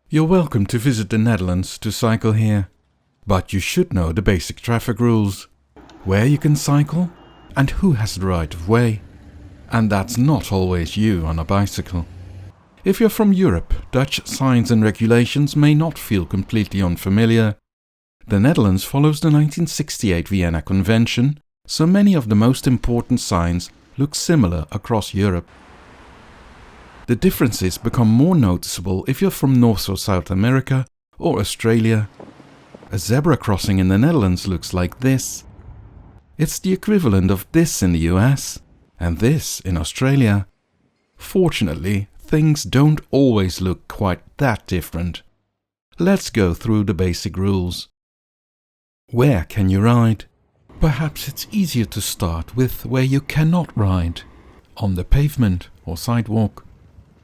You're welcome to visit the Netherlands to cycle here, but you should know the basic traffic rules, where you can cycle and who has the right of way. And that's not always you on a bicycle. If you're from Europe, Dutch signs and regulations may not feel completely unfamiliar. The Netherlands follows the 1968 Vienna Convention, so many of the most important signs look similar across Europe. The differences become more noticeable if you're from North or South America or Australia. A zebra crossing in the Netherlands looks like this. It's the equivalent of this in the US and this in Australia. Fortunately, things don't always look quite that different. Let's go through the basic rules. Where can you ride? Perhaps it's easier to start with where you cannot ride, on the pavement or sidewalk,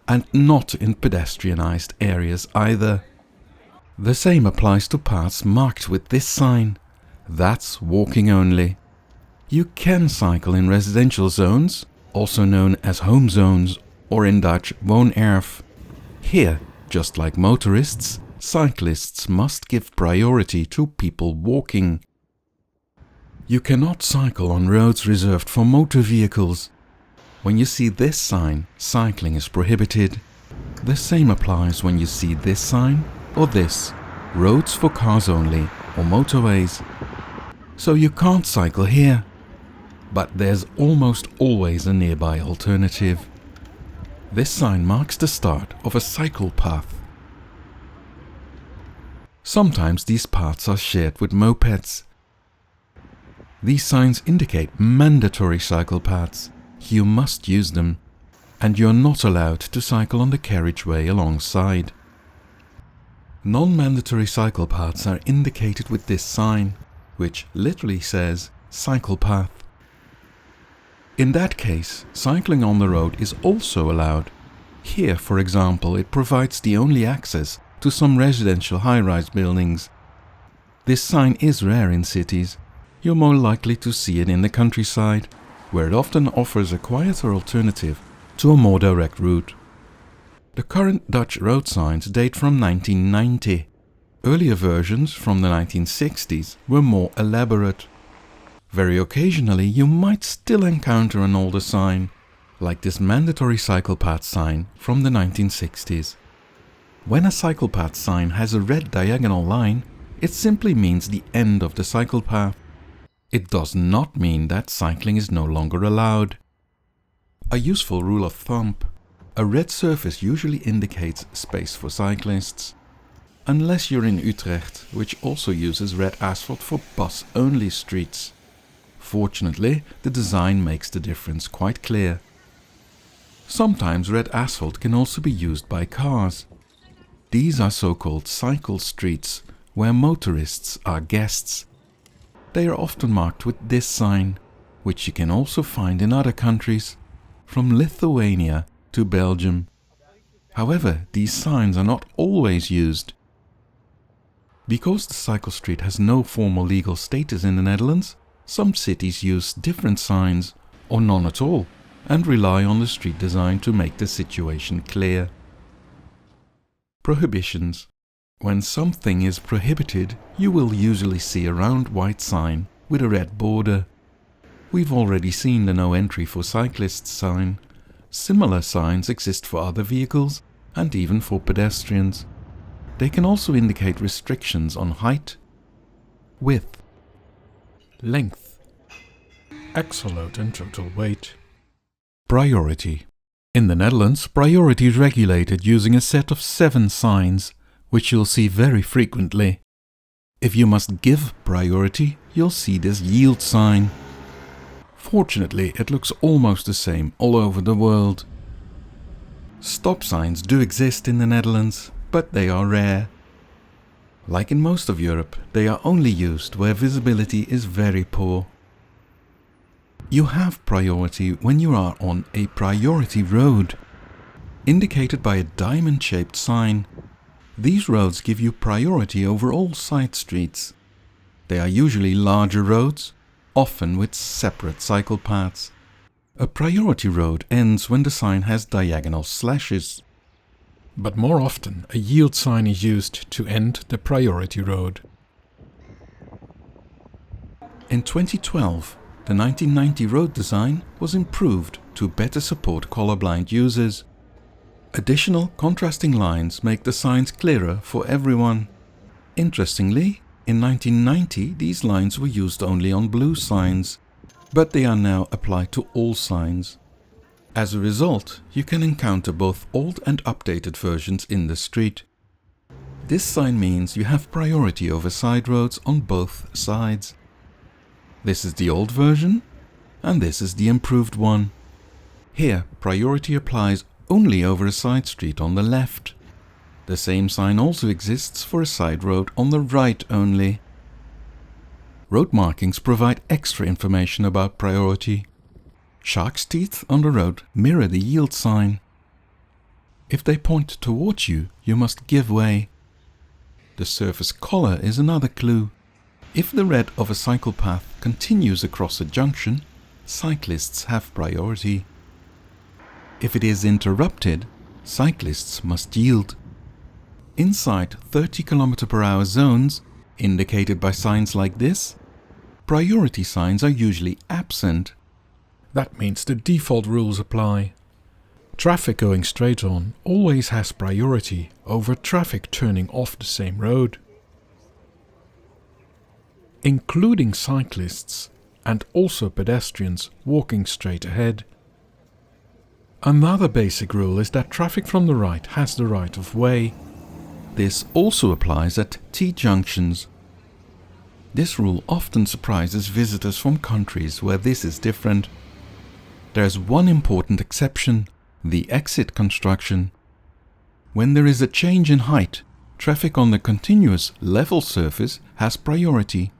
and not in pedestrianized areas either. The same applies to paths marked with this sign. That's walking only. You can cycle in residential zones, also known as home zones, or in Dutch woonerf. Here, just like motorists, cyclists must give priority to people walking. You cannot cycle on roads reserved for motor vehicles. When you see this sign, cycling is prohibited. The same applies when you see this sign or this, roads for cars only, or motorways. So you can't cycle here. But there's almost always a nearby alternative. This sign marks the start of a cycle path. Sometimes these paths are shared with mopeds. These signs indicate mandatory cycle paths. You must use them, and you're not allowed to cycle on the carriageway alongside. Non-mandatory cycle paths are indicated with this sign, which literally says cycle path. In that case, cycling on the road is also allowed. Here, for example, it provides the only access to some residential high-rise buildings. This sign is rare in cities. You're more likely to see it in the countryside, where it often offers a quieter alternative to a more direct route. The current Dutch road signs date from 1990. Earlier versions from the 1960s were more elaborate. Very occasionally you might still encounter an older sign, like this mandatory cycle path sign from the 1960s. When a cycle path sign has a red diagonal line, it simply means the end of the cycle path. It does not mean that cycling is no longer allowed. A useful rule of thumb: a red surface usually indicates space for cyclists. Unless you're in Utrecht, which also uses red asphalt for bus-only streets. Fortunately, the design makes the difference quite clear. Sometimes red asphalt can also be used by cars. These are so-called cycle streets, where motorists are guests. They are often marked with this sign, which you can also find in other countries, from Lithuania to Belgium. However, these signs are not always used. Because the cycle street has no formal legal status in the Netherlands, some cities use different signs, or none at all, and rely on the street design to make the situation clear. Prohibitions. When something is prohibited, you will usually see a round white sign with a red border. We've already seen the no entry for cyclists sign. Similar signs exist for other vehicles and even for pedestrians. They can also indicate restrictions on height, width, length, axle load and total weight. Priority. In the Netherlands, priority is regulated using a set of 7 signs, which you'll see very frequently. If you must give priority, you'll see this yield sign. Fortunately, it looks almost the same all over the world. Stop signs do exist in the Netherlands, but they are rare. Like in most of Europe, they are only used where visibility is very poor. You have priority when you are on a priority road, indicated by a diamond-shaped sign. These roads give you priority over all side streets. They are usually larger roads, often with separate cycle paths. A priority road ends when the sign has diagonal slashes. but more often a yield sign is used to end the priority road. In 2012, the 1990 road design was improved to better support colorblind users. Additional contrasting lines make the signs clearer for everyone. Interestingly, in 1990 these lines were used only on blue signs, but they are now applied to all signs. As a result, you can encounter both old and updated versions in the street. This sign means you have priority over side roads on both sides. This is the old version, and this is the improved one. Here, priority applies only over a side street on the left. The same sign also exists for a side road on the right only. Road markings provide extra information about priority. Shark's teeth on the road mirror the yield sign. If they point towards you, you must give way. The surface color is another clue. If the red of a cycle path continues across a junction, cyclists have priority. If it is interrupted, cyclists must yield. Inside 30 km/h zones, indicated by signs like this, priority signs are usually absent. That means the default rules apply. Traffic going straight on always has priority over traffic turning off the same road, including cyclists and also pedestrians walking straight ahead. Another basic rule is that traffic from the right has the right of way. This also applies at T-junctions. This rule often surprises visitors from countries where this is different. There's one important exception, the exit construction. When there is a change in height, traffic on the continuous level surface has priority.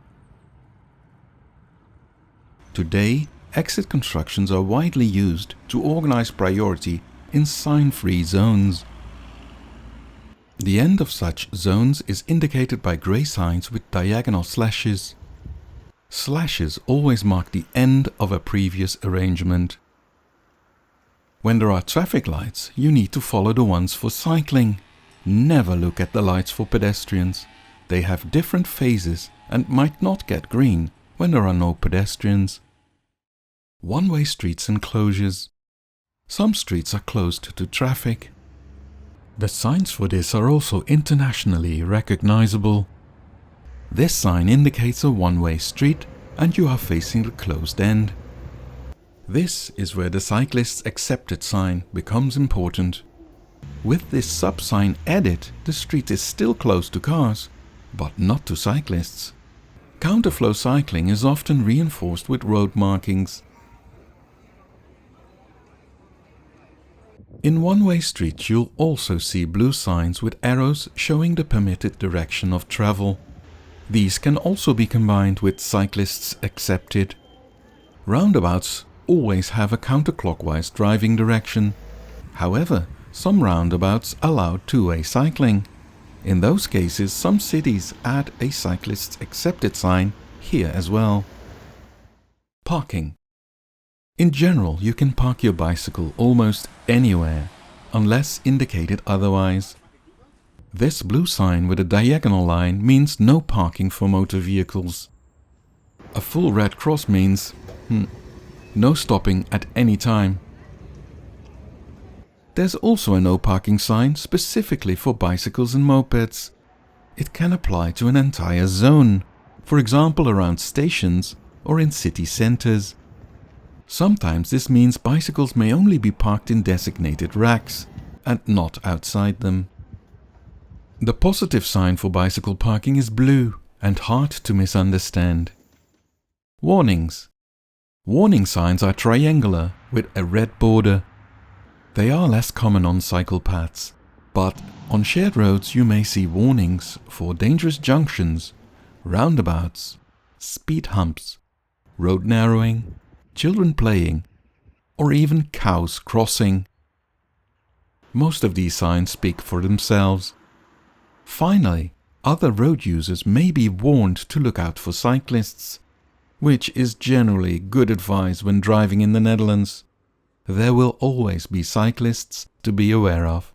Today, exit constructions are widely used to organize priority in sign-free zones. The end of such zones is indicated by grey signs with diagonal slashes. Slashes always mark the end of a previous arrangement. When there are traffic lights, you need to follow the ones for cycling. Never look at the lights for pedestrians. They have different phases and might not get green when there are no pedestrians. One-way streets and closures. Some streets are closed to traffic. The signs for this are also internationally recognizable. This sign indicates a one-way street and you are facing the closed end. This is where the cyclist's accepted sign becomes important. With this sub-sign added, the street is still closed to cars, but not to cyclists. Counterflow cycling is often reinforced with road markings. In one-way streets you'll also see blue signs with arrows showing the permitted direction of travel. These can also be combined with cyclists accepted. Roundabouts always have a counterclockwise driving direction. However, some roundabouts allow two-way cycling. In those cases, some cities add a cyclist's accepted sign here as well. Parking. In general, you can park your bicycle almost anywhere, unless indicated otherwise. This blue sign with a diagonal line means no parking for motor vehicles. A full red cross means no stopping at any time. There's also a no parking sign specifically for bicycles and mopeds. It can apply to an entire zone, for example around stations or in city centers. Sometimes this means bicycles may only be parked in designated racks and not outside them. The positive sign for bicycle parking is blue and hard to misunderstand. Warnings. Warning signs are triangular with a red border. They are less common on cycle paths, but on shared roads you may see warnings for dangerous junctions, roundabouts, speed humps, road narrowing, children playing, or even cows crossing. Most of these signs speak for themselves. Finally, other road users may be warned to look out for cyclists, which is generally good advice when driving in the Netherlands. There will always be cyclists to be aware of.